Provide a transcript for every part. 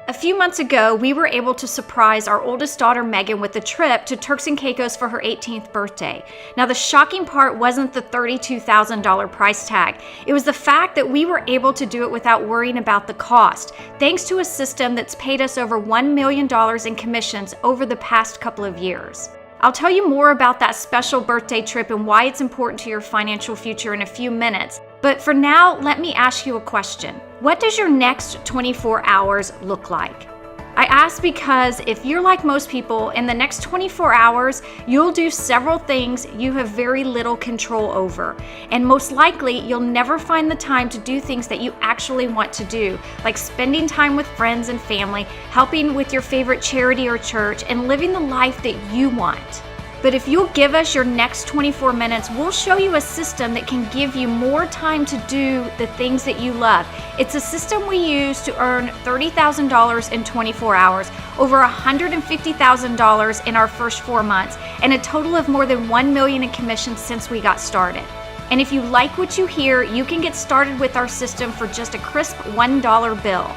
A few months ago, we were able to surprise our oldest daughter, Megan, with a trip to Turks and Caicos for her 18th birthday. Now, the shocking part wasn't the $32,000 price tag. It was the fact that we were able to do it without worrying about the cost, thanks to a system that's paid us over $1 million in commissions over the past couple of years. I'll tell you more about that special birthday trip and why it's important to your financial future in a few minutes. But for now, let me ask you a question. What does your next 24 hours look like? I ask because if you're like most people, in the next 24 hours, you'll do several things you have very little control over. And most likely, you'll never find the time to do things that you actually want to do, like spending time with friends and family, helping with your favorite charity or church, and living the life that you want. But if you'll give us your next 24 minutes, we'll show you a system that can give you more time to do the things that you love. It's a system we use to earn $30,000 in 24 hours, over $150,000 in our first 4 months, and a total of more than $1 million in commissions since we got started. And if you like what you hear, you can get started with our system for just a crisp $1 bill.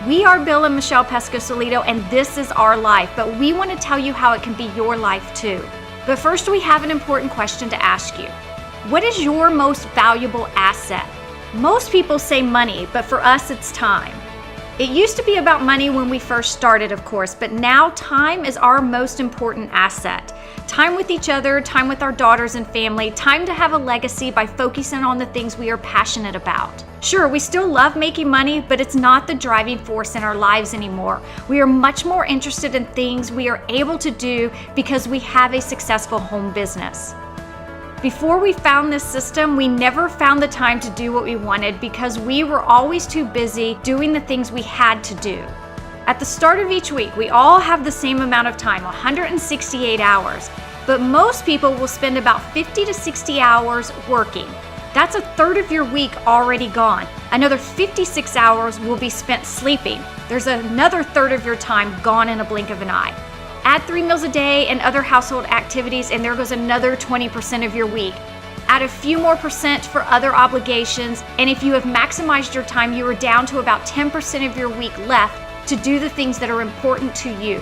We are Bill and Michelle Pescosolido, and this is our life, but we want to tell you how it can be your life too. But first, we have an important question to ask you. What is your most valuable asset? Most people say money, but for us, it's time. It used to be about money when we first started, of course, but now time is our most important asset. Time with each other, time with our daughters and family, time to have a legacy by focusing on the things we are passionate about. Sure, we still love making money, but it's not the driving force in our lives anymore. We are much more interested in things we are able to do because we have a successful home business. Before we found this system, we never found the time to do what we wanted because we were always too busy doing the things we had to do. At the start of each week, we all have the same amount of time, 168 hours, but most people will spend about 50 to 60 hours working. That's a third of your week already gone. Another 56 hours will be spent sleeping. There's another third of your time gone in a blink of an eye. Add 3 meals a day and other household activities, and there goes another 20% of your week. Add a few more percent for other obligations, and if you have maximized your time, you are down to about 10% of your week left to do the things that are important to you.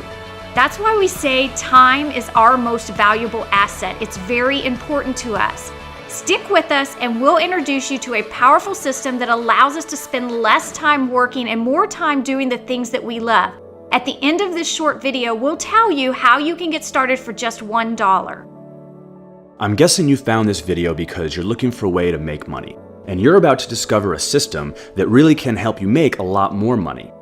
That's why we say time is our most valuable asset. It's very important to us. Stick with us and we'll introduce you to a powerful system that allows us to spend less time working and more time doing the things that we love. At the end of this short video, we'll tell you how you can get started for just $1. I'm guessing you found this video because you're looking for a way to make money, and you're about to discover a system that really can help you make a lot more money.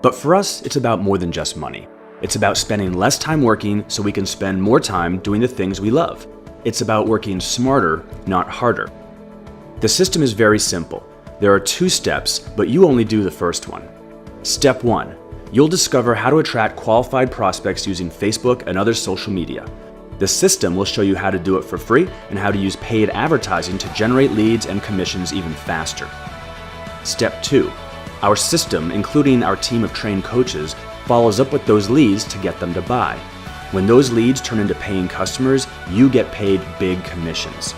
But for us, it's about more than just money. It's about spending less time working so we can spend more time doing the things we love. It's about working smarter, not harder. The system is very simple. There are 2 steps, but you only do the first one. Step 1. You'll discover how to attract qualified prospects using Facebook and other social media. The system will show you how to do it for free and how to use paid advertising to generate leads and commissions even faster. Step 2. Our system, including our team of trained coaches, follows up with those leads to get them to buy. When those leads turn into paying customers, you get paid big commissions.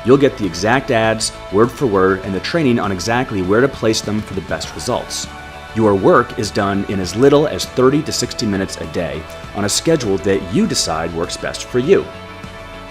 You'll get the exact ads, word for word, and the training on exactly where to place them for the best results. Your work is done in as little as 30 to 60 minutes a day on a schedule that you decide works best for you.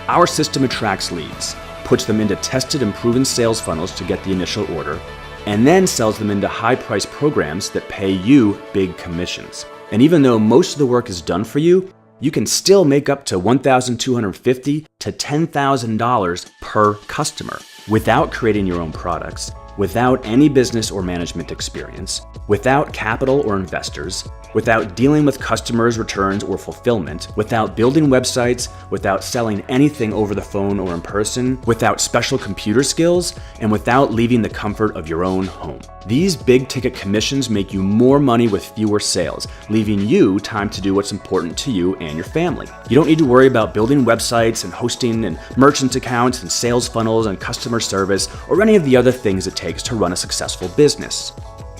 Our system attracts leads, puts them into tested and proven sales funnels to get the initial order, and then sells them into high-priced programs that pay you big commissions. And even though most of the work is done for you, you can still make up to $1,250 to $10,000 per customer without creating your own products, without any business or management experience, without capital or investors, without dealing with customers' returns or fulfillment, without building websites, without selling anything over the phone or in person, without special computer skills, and without leaving the comfort of your own home. These big ticket commissions make you more money with fewer sales, leaving you time to do what's important to you and your family. You don't need to worry about building websites and hosting and merchant accounts and sales funnels and customer service or any of the other things it takes to run a successful business.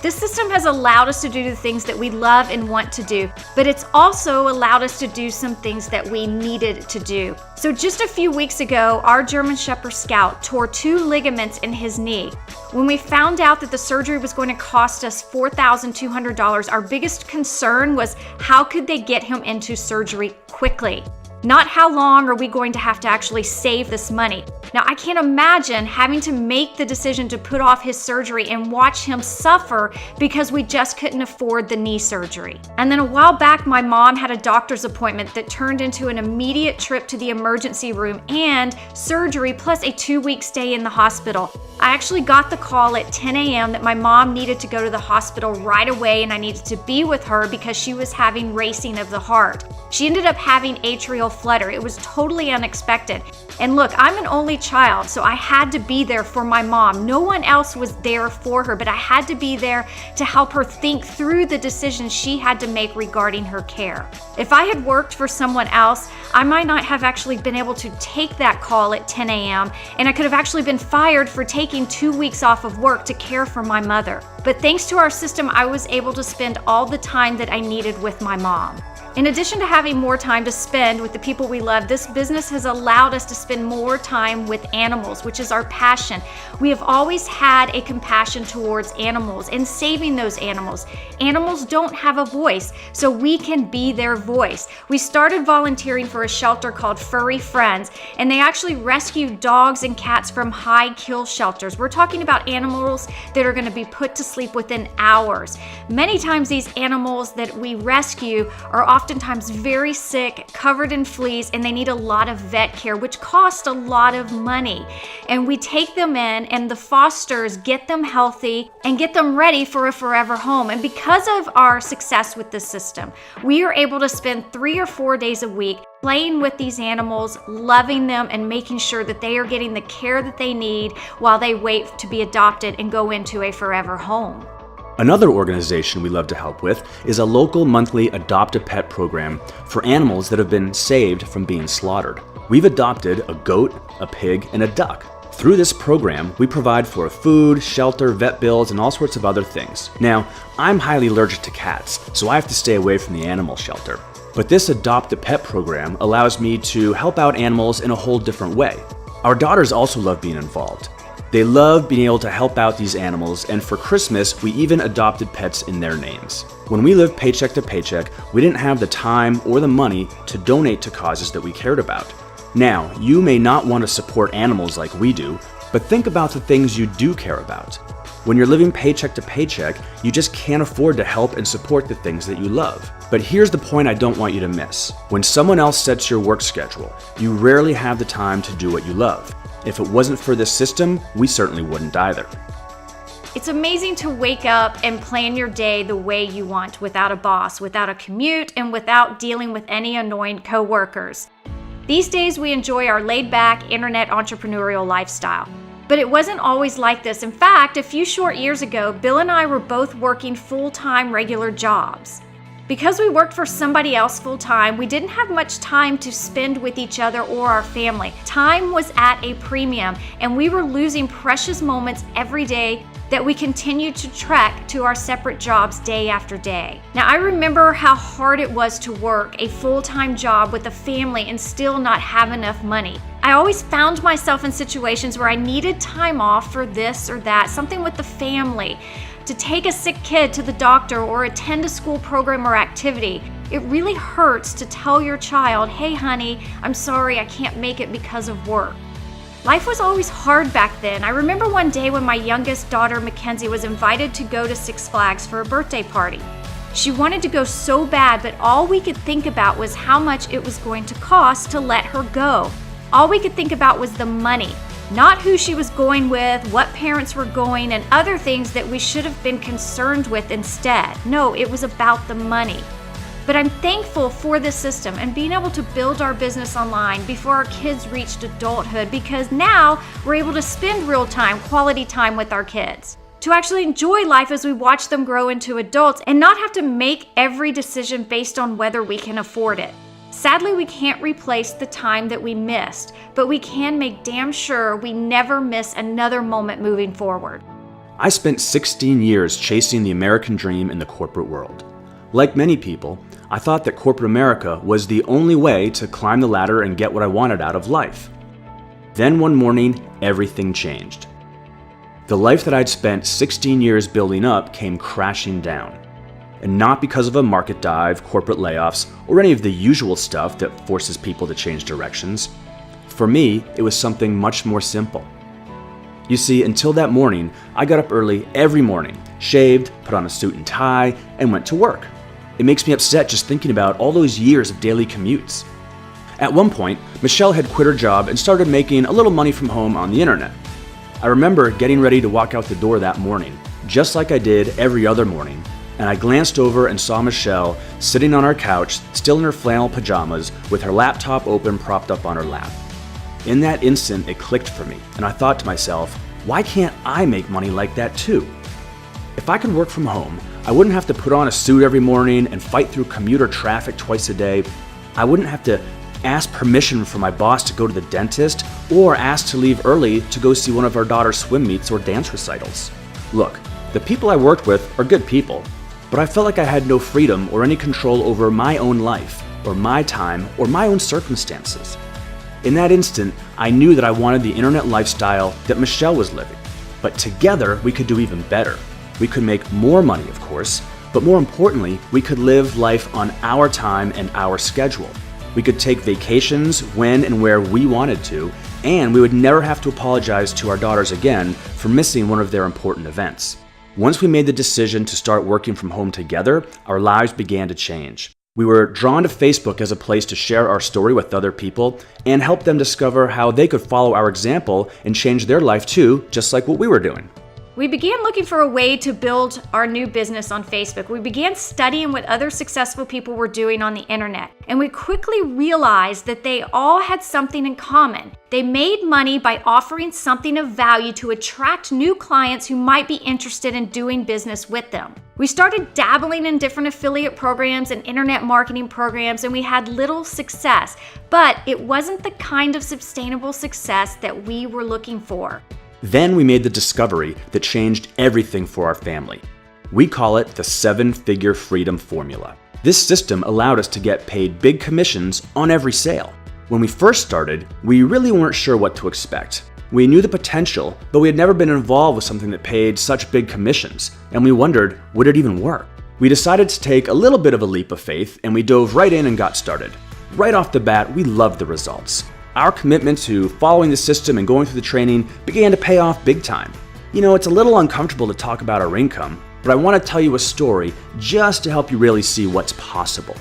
This system has allowed us to do the things that we love and want to do, but it's also allowed us to do some things that we needed to do. So just a few weeks ago, our German Shepherd Scout tore 2 ligaments in his knee. When we found out that the surgery was going to cost us $4,200, our biggest concern was how could they get him into surgery quickly? Not how long are we going to have to actually save this money. Now, I can't imagine having to make the decision to put off his surgery and watch him suffer because we just couldn't afford the knee surgery. And then a while back, my mom had a doctor's appointment that turned into an immediate trip to the emergency room and surgery plus a 2-week stay in the hospital. I actually got the call at 10 a.m. that my mom needed to go to the hospital right away and I needed to be with her because she was having racing of the heart. She ended up having atrial flutter. It was totally unexpected. And look, I'm an only child, so I had to be there for my mom. No one else was there for her, but I had to be there to help her think through the decisions she had to make regarding her care. If I had worked for someone else, I might not have actually been able to take that call at 10 a.m., and I could have actually been fired for taking 2 weeks off of work to care for my mother. But thanks to our system, I was able to spend all the time that I needed with my mom. In addition to having more time to spend with the people we love, this business has allowed us to spend more time with animals, which is our passion. We have always had a compassion towards animals and saving those animals. Animals don't have a voice, so we can be their voice. We started volunteering for a shelter called Furry Friends, and they actually rescue dogs and cats from high kill shelters. We're talking about animals that are going to be put to sleep within hours. Many times these animals that we rescue are oftentimes very sick, covered in fleas, and they need a lot of vet care, which costs a lot of money. And we take them in, and the fosters get them healthy and get them ready for a forever home. And because of our success with this system, we are able to spend 3 or 4 days a week playing with these animals, loving them, and making sure that they are getting the care that they need while they wait to be adopted and go into a forever home. Another organization we love to help with is a local monthly Adopt-a-Pet program for animals that have been saved from being slaughtered. We've adopted a goat, a pig, and a duck. Through this program, we provide for food, shelter, vet bills, and all sorts of other things. Now, I'm highly allergic to cats, so I have to stay away from the animal shelter. But this Adopt-a-Pet program allows me to help out animals in a whole different way. Our daughters also love being involved. They love being able to help out these animals, and for Christmas, we even adopted pets in their names. When we lived paycheck to paycheck, we didn't have the time or the money to donate to causes that we cared about. Now, you may not want to support animals like we do, but think about the things you do care about. When you're living paycheck to paycheck, you just can't afford to help and support the things that you love. But here's the point I don't want you to miss. When someone else sets your work schedule, you rarely have the time to do what you love. If it wasn't for this system, we certainly wouldn't either. It's amazing to wake up and plan your day the way you want, without a boss, without a commute, and without dealing with any annoying coworkers. These days, we enjoy our laid-back, internet entrepreneurial lifestyle. But it wasn't always like this. In fact, a few short years ago, Bill and I were both working full-time regular jobs. Because we worked for somebody else full-time, we didn't have much time to spend with each other or our family. Time was at a premium, and we were losing precious moments every day that we continued to trek to our separate jobs day after day. Now, I remember how hard it was to work a full-time job with a family and still not have enough money. I always found myself in situations where I needed time off for this or that, something with the family, to take a sick kid to the doctor or attend a school program or activity. It really hurts to tell your child, "Hey honey, I'm sorry I can't make it because of work." Life was always hard back then. I remember one day when my youngest daughter, Mackenzie, was invited to go to Six Flags for a birthday party. She wanted to go so bad, but all we could think about was how much it was going to cost to let her go. All we could think about was the money. Not who she was going with, what parents were going, and other things that we should have been concerned with instead. No, it was about the money. But I'm thankful for this system and being able to build our business online before our kids reached adulthood, because now we're able to spend real time, quality time with our kids, to actually enjoy life as we watch them grow into adults and not have to make every decision based on whether we can afford it. Sadly, we can't replace the time that we missed, but we can make damn sure we never miss another moment moving forward. I spent 16 years chasing the American dream in the corporate world. Like many people, I thought that corporate America was the only way to climb the ladder and get what I wanted out of life. Then one morning, everything changed. The life that I'd spent 16 years building up came crashing down. And not because of a market dive, corporate layoffs, or any of the usual stuff that forces people to change directions. For me, it was something much more simple. You see, until that morning, I got up early every morning, shaved, put on a suit and tie, and went to work. It makes me upset just thinking about all those years of daily commutes. At one point, Michelle had quit her job and started making a little money from home on the internet. I remember getting ready to walk out the door that morning, just like I did every other morning, and I glanced over and saw Michelle sitting on our couch, still in her flannel pajamas, with her laptop open propped up on her lap. In that instant, it clicked for me, and I thought to myself, why can't I make money like that too? If I could work from home, I wouldn't have to put on a suit every morning and fight through commuter traffic twice a day. I wouldn't have to ask permission from my boss to go to the dentist or ask to leave early to go see one of our daughter's swim meets or dance recitals. Look, the people I worked with are good people, but I felt like I had no freedom or any control over my own life, or my time, or my own circumstances. In that instant, I knew that I wanted the internet lifestyle that Michelle was living, but together we could do even better. We could make more money, of course, but more importantly, we could live life on our time and our schedule. We could take vacations when and where we wanted to, and we would never have to apologize to our daughters again for missing one of their important events. Once we made the decision to start working from home together, our lives began to change. We were drawn to Facebook as a place to share our story with other people and help them discover how they could follow our example and change their life too, just like what we were doing. We began looking for a way to build our new business on Facebook. We began studying what other successful people were doing on the internet, and we quickly realized that they all had something in common. They made money by offering something of value to attract new clients who might be interested in doing business with them. We started dabbling in different affiliate programs and internet marketing programs, and we had little success, but it wasn't the kind of sustainable success that we were looking for. Then we made the discovery that changed everything for our family. We call it the 7-figure freedom formula. This system allowed us to get paid big commissions on every sale. When we first started, we really weren't sure what to expect. We knew the potential, but we had never been involved with something that paid such big commissions, and we wondered, would it even work? We decided to take a little bit of a leap of faith, and we dove right in and got started. Right off the bat, we loved the results. Our commitment to following the system and going through the training began to pay off big time. You know, it's a little uncomfortable to talk about our income, but I want to tell you a story just to help you really see what's possible.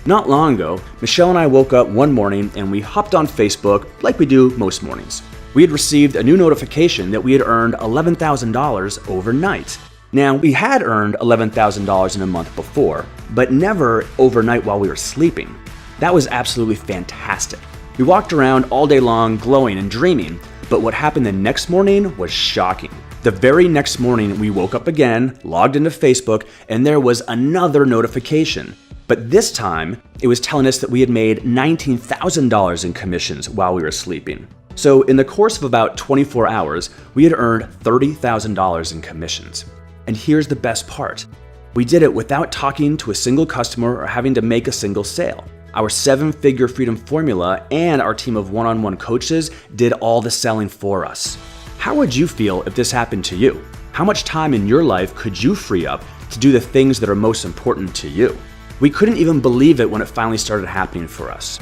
Not long ago, Michelle and I woke up one morning and we hopped on Facebook like we do most mornings. We had received a new notification that we had earned $11,000 overnight. Now, we had earned $11,000 in a month before, but never overnight while we were sleeping. That was absolutely fantastic. We walked around all day long glowing and dreaming, but what happened the next morning was shocking. The very next morning, we woke up again, logged into Facebook, and there was another notification. But this time, it was telling us that we had made $19,000 in commissions while we were sleeping. So in the course of about 24 hours, we had earned $30,000 in commissions. And here's the best part. We did it without talking to a single customer or having to make a single sale. Our 7-figure freedom formula and our team of one-on-one coaches did all the selling for us. How would you feel if this happened to you? How much time in your life could you free up to do the things that are most important to you? We couldn't even believe it when it finally started happening for us.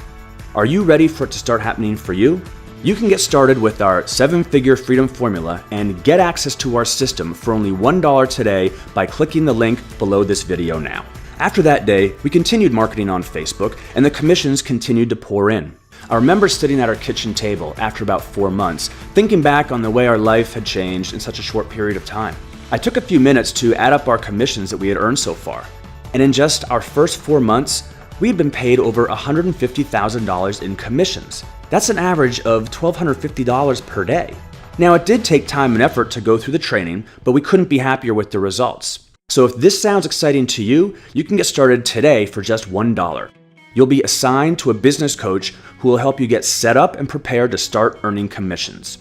Are you ready for it to start happening for you? You can get started with our 7-figure freedom formula and get access to our system for only $1 today by clicking the link below this video now. After that day, we continued marketing on Facebook, and the commissions continued to pour in. I remember sitting at our kitchen table after about 4 months, thinking back on the way our life had changed in such a short period of time. I took a few minutes to add up our commissions that we had earned so far, and in just our first 4 months, we had been paid over $150,000 in commissions. That's an average of $1,250 per day. Now, it did take time and effort to go through the training, but we couldn't be happier with the results. So if this sounds exciting to you, you can get started today for just $1. You'll be assigned to a business coach who will help you get set up and prepared to start earning commissions.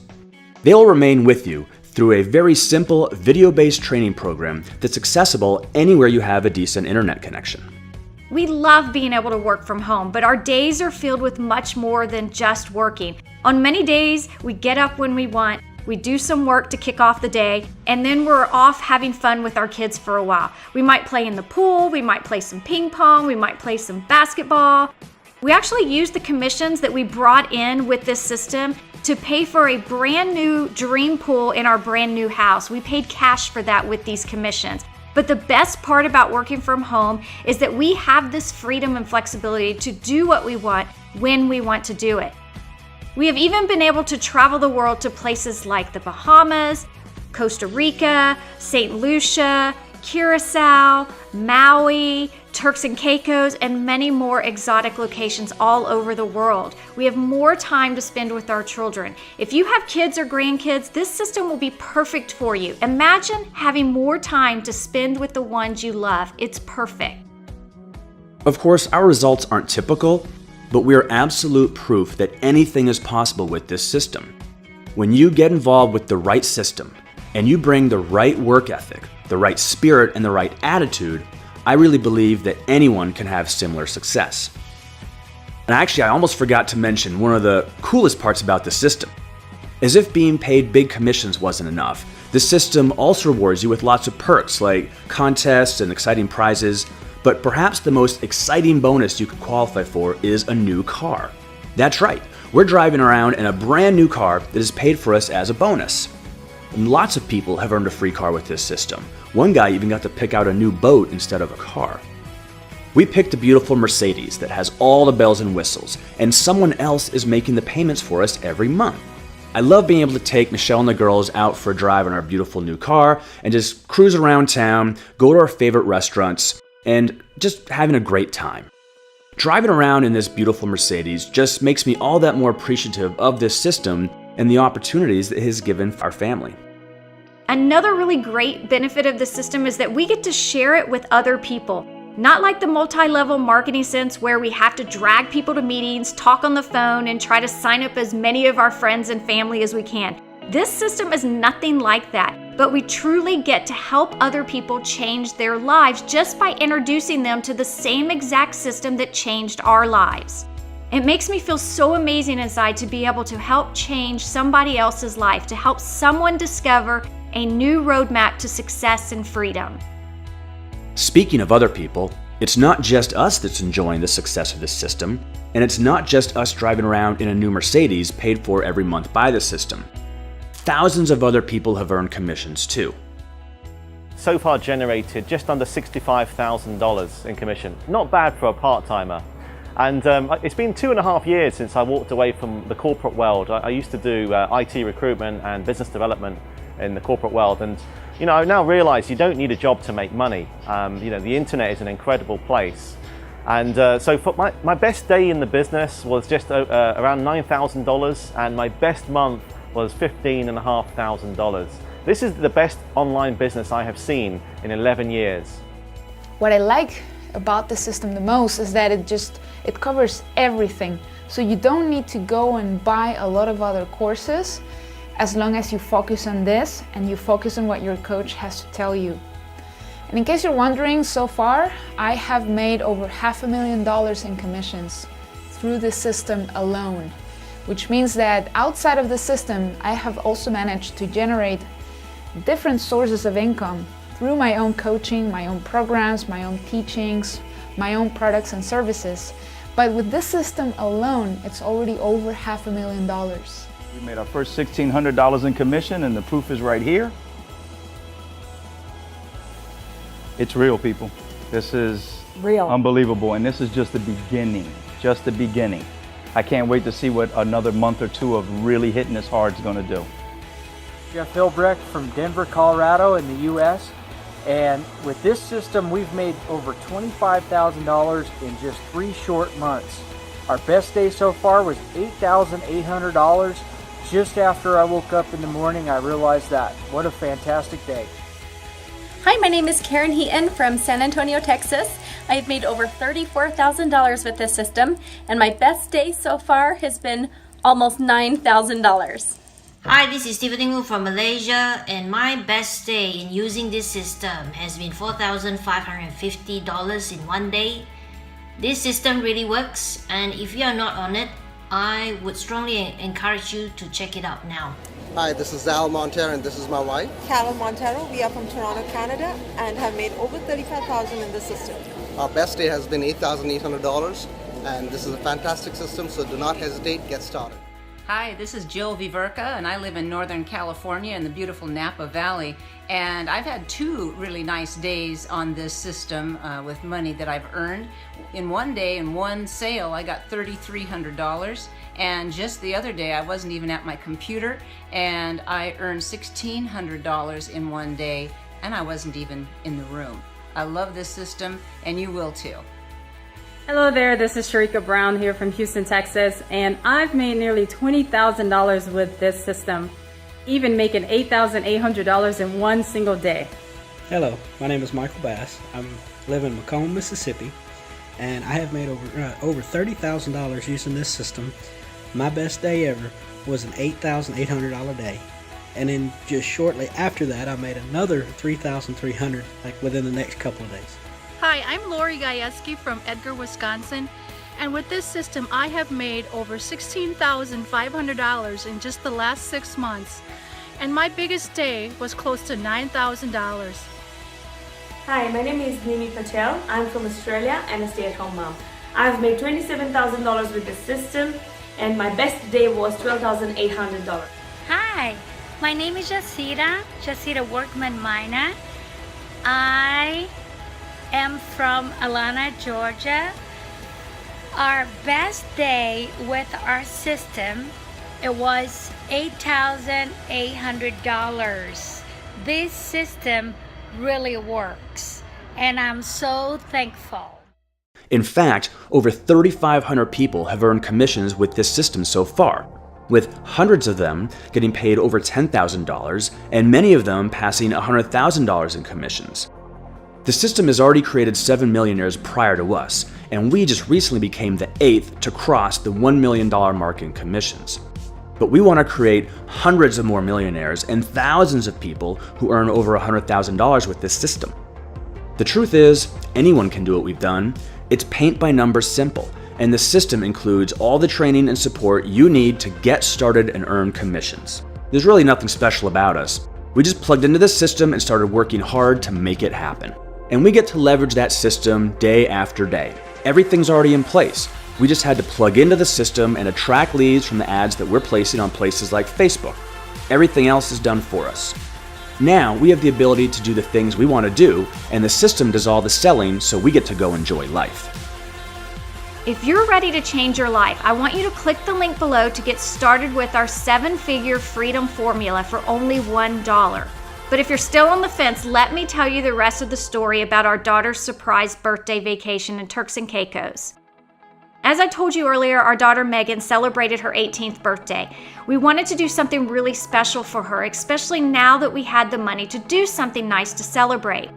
They will remain with you through a very simple video-based training program that's accessible anywhere you have a decent internet connection. We love being able to work from home, but our days are filled with much more than just working. On many days, we get up when we want, we do some work to kick off the day, and then we're off having fun with our kids for a while. We might play in the pool, we might play some ping pong, we might play some basketball. We actually use the commissions that we brought in with this system to pay for a brand new dream pool in our brand new house. We paid cash for that with these commissions. But the best part about working from home is that we have this freedom and flexibility to do what we want when we want to do it. We have even been able to travel the world to places like the Bahamas, Costa Rica, St. Lucia, Curacao, Maui, Turks and Caicos, and many more exotic locations all over the world. We have more time to spend with our children. If you have kids or grandkids, this system will be perfect for you. Imagine having more time to spend with the ones you love. It's perfect. Of course, our results aren't typical, but we are absolute proof that anything is possible with this system. When you get involved with the right system, and you bring the right work ethic, the right spirit, and the right attitude, I really believe that anyone can have similar success. And actually, I almost forgot to mention one of the coolest parts about the system. As if being paid big commissions wasn't enough, the system also rewards you with lots of perks like contests and exciting prizes, but perhaps the most exciting bonus you could qualify for is a new car. That's right, we're driving around in a brand new car that is paid for us as a bonus. And lots of people have earned a free car with this system. One guy even got to pick out a new boat instead of a car. We picked a beautiful Mercedes that has all the bells and whistles, and someone else is making the payments for us every month. I love being able to take Michelle and the girls out for a drive in our beautiful new car and just cruise around town, go to our favorite restaurants, and just having a great time. Driving around in this beautiful Mercedes just makes me all that more appreciative of this system and the opportunities it has given our family. Another really great benefit of the system is that we get to share it with other people. Not like the multi-level marketing sense where we have to drag people to meetings, talk on the phone, and try to sign up as many of our friends and family as we can. This system is nothing like that, but we truly get to help other people change their lives just by introducing them to the same exact system that changed our lives. It makes me feel so amazing inside to be able to help change somebody else's life, to help someone discover a new roadmap to success and freedom. Speaking of other people, it's not just us that's enjoying the success of this system, and it's not just us driving around in a new Mercedes paid for every month by the system. Thousands of other people have earned commissions too. So far generated just under $65,000 in commission. Not bad for a part-timer. And it's been 2.5 years since I walked away from the corporate world. I used to do IT recruitment and business development in the corporate world, and I now realize you don't need a job to make money. The internet is an incredible place. And so for my best day in the business was just around $9,000, and my best month was $15,500. This is the best online business I have seen in 11 years. What I like about the system the most is that it covers everything. So you don't need to go and buy a lot of other courses as long as you focus on this and you focus on what your coach has to tell you. And in case you're wondering, so far I have made over $500,000 in commissions through the system alone, which means that outside of the system I have also managed to generate different sources of income through my own coaching, my own programs, my own teachings, my own products and services. But with this system alone, it's already over $500,000. We made our first $1,600 in commission, and the proof is right here. It's real, people. This is real, unbelievable, and this is just the beginning, just the beginning. I can't wait to see what another month or two of really hitting this hard is going to do. Jeff Hilbrecht from Denver, Colorado in the U.S. And with this system, we've made over $25,000 in just 3 short months. Our best day so far was $8,800. Just after I woke up in the morning, I realized that. What a fantastic day. Hi, my name is Karen Heaton from San Antonio, Texas. I have made over $34,000 with this system, and my best day so far has been almost $9,000. Hi, this is Stephanie Ngu from Malaysia, and my best day in using this system has been $4,550 in one day. This system really works, and if you are not on it, I would strongly encourage you to check it out now. Hi, this is Al Montero, and this is my wife. Carol Montero. We are from Toronto, Canada, and have made over $35,000 in the system. Our best day has been $8,800, and this is a fantastic system, so do not hesitate, get started. Hi, this is Jill Viverka, and I live in Northern California in the beautiful Napa Valley. And I've had 2 really nice days on this system with money that I've earned. In one day, in one sale, I got $3,300. And just the other day, I wasn't even at my computer, and I earned $1,600 in one day, and I wasn't even in the room. I love this system, and you will too. Hello there, this is Sharika Brown here from Houston, Texas, and I've made nearly $20,000 with this system, even making $8,800 in one single day. Hello, my name is Michael Bass. I live in Macomb, Mississippi, and I have made over $30,000 using this system. My best day ever was an $8,800 day, and then just shortly after that I made another $3,300 like within the next couple of days. Hi, I'm Lori Gajewski from Edgar, Wisconsin, and with this system I have made over $16,500 in just the last 6 months, and my biggest day was close to $9,000. Hi, my name is Nimi Patel. I'm from Australia and a stay-at-home mom. I've made $27,000 with this system, and my best day was $12,800. Hi, my name is Jasira Workman Mina. I am from Atlanta, Georgia. Our best day with our system, it was $8,800. This system really works, and I'm so thankful. In fact, over 3,500 people have earned commissions with this system so far, with hundreds of them getting paid over $10,000 and many of them passing $100,000 in commissions. The system has already created 7 millionaires prior to us, and we just recently became the 8th to cross the $1 million mark in commissions. But we want to create hundreds of more millionaires and thousands of people who earn over $100,000 with this system. The truth is, anyone can do what we've done. It's paint by numbers simple, and the system includes all the training and support you need to get started and earn commissions. There's really nothing special about us. We just plugged into the system and started working hard to make it happen. And we get to leverage that system day after day. Everything's already in place. We just had to plug into the system and attract leads from the ads that we're placing on places like Facebook. Everything else is done for us. Now we have the ability to do the things we want to do, and the system does all the selling, so we get to go enjoy life. If you're ready to change your life, I want you to click the link below to get started with our 7-figure freedom formula for only $1. But if you're still on the fence, let me tell you the rest of the story about our daughter's surprise birthday vacation in Turks and Caicos. As I told you earlier, our daughter Megan celebrated her 18th birthday. We wanted to do something really special for her, especially now that we had the money to do something nice to celebrate.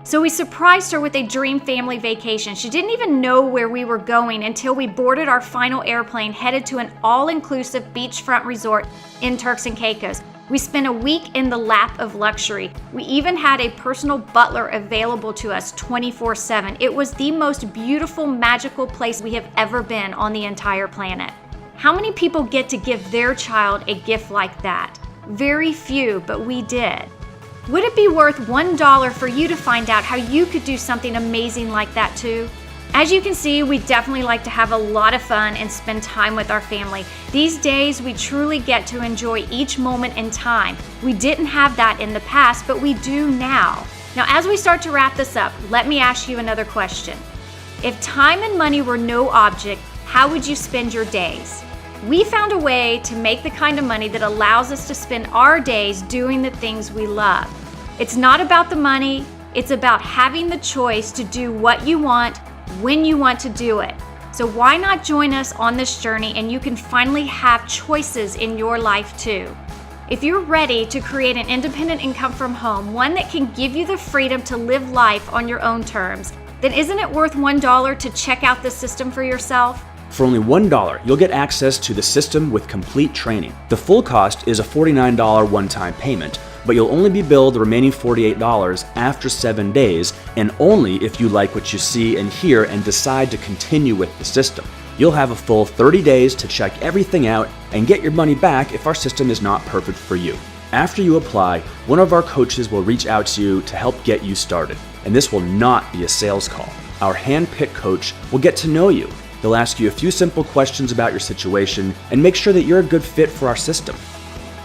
So we surprised her with a dream family vacation. She didn't even know where we were going until we boarded our final airplane headed to an all-inclusive beachfront resort in Turks and Caicos. We spent a week in the lap of luxury. We even had a personal butler available to us 24/7. It was the most beautiful, magical place we have ever been on the entire planet. How many people get to give their child a gift like that? Very few, but we did. Would it be worth $1 for you to find out how you could do something amazing like that too? As you can see, we definitely like to have a lot of fun and spend time with our family. These days, we truly get to enjoy each moment in time. We didn't have that in the past, but we do now. Now, as we start to wrap this up, let me ask you another question. If time and money were no object, how would you spend your days? We found a way to make the kind of money that allows us to spend our days doing the things we love. It's not about the money, it's about having the choice to do what you want, when you want to do it. So why not join us on this journey and you can finally have choices in your life too. If you're ready to create an independent income from home, one that can give you the freedom to live life on your own terms, then isn't it worth $1 to check out this system for yourself? For only $1, you'll get access to the system with complete training. The full cost is a $49 one-time payment, but you'll only be billed the remaining $48 after 7 days, and only if you like what you see and hear and decide to continue with the system. You'll have a full 30 days to check everything out and get your money back if our system is not perfect for you. After you apply, one of our coaches will reach out to you to help get you started, and this will not be a sales call. Our hand-picked coach will get to know you. They'll ask you a few simple questions about your situation and make sure that you're a good fit for our system.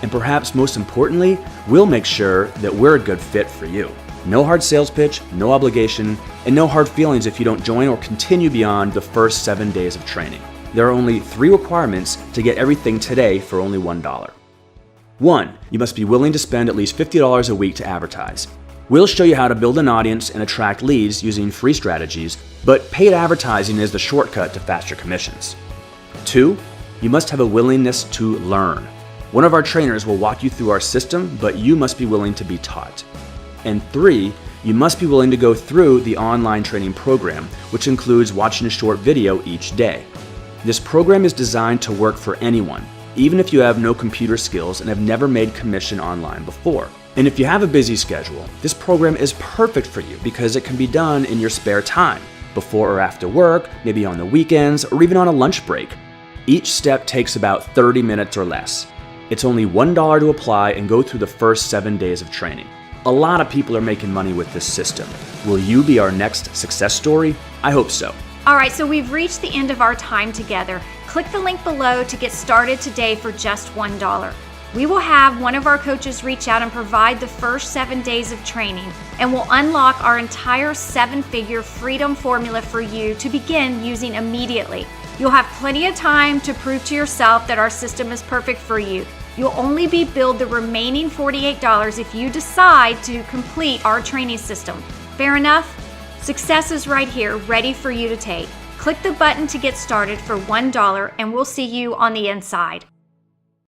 And perhaps most importantly, we'll make sure that we're a good fit for you. No hard sales pitch, no obligation, and no hard feelings if you don't join or continue beyond the first 7 days of training. There are only 3 requirements to get everything today for only $1. 1. You must be willing to spend at least $50 a week to advertise. We'll show you how to build an audience and attract leads using free strategies, but paid advertising is the shortcut to faster commissions. 2. You must have a willingness to learn. One of our trainers will walk you through our system, but you must be willing to be taught. And 3, you must be willing to go through the online training program, which includes watching a short video each day. This program is designed to work for anyone, even if you have no computer skills and have never made commission online before. And if you have a busy schedule, this program is perfect for you because it can be done in your spare time, before or after work, maybe on the weekends, or even on a lunch break. Each step takes about 30 minutes or less. It's only $1 to apply and go through the first 7 days of training. A lot of people are making money with this system. Will you be our next success story? I hope so. All right, so we've reached the end of our time together. Click the link below to get started today for just $1. We will have one of our coaches reach out and provide the first 7 days of training, and we'll unlock our entire 7-figure freedom formula for you to begin using immediately. You'll have plenty of time to prove to yourself that our system is perfect for you. You'll only be billed the remaining $48 if you decide to complete our training system. Fair enough? Success is right here, ready for you to take. Click the button to get started for $1, and we'll see you on the inside.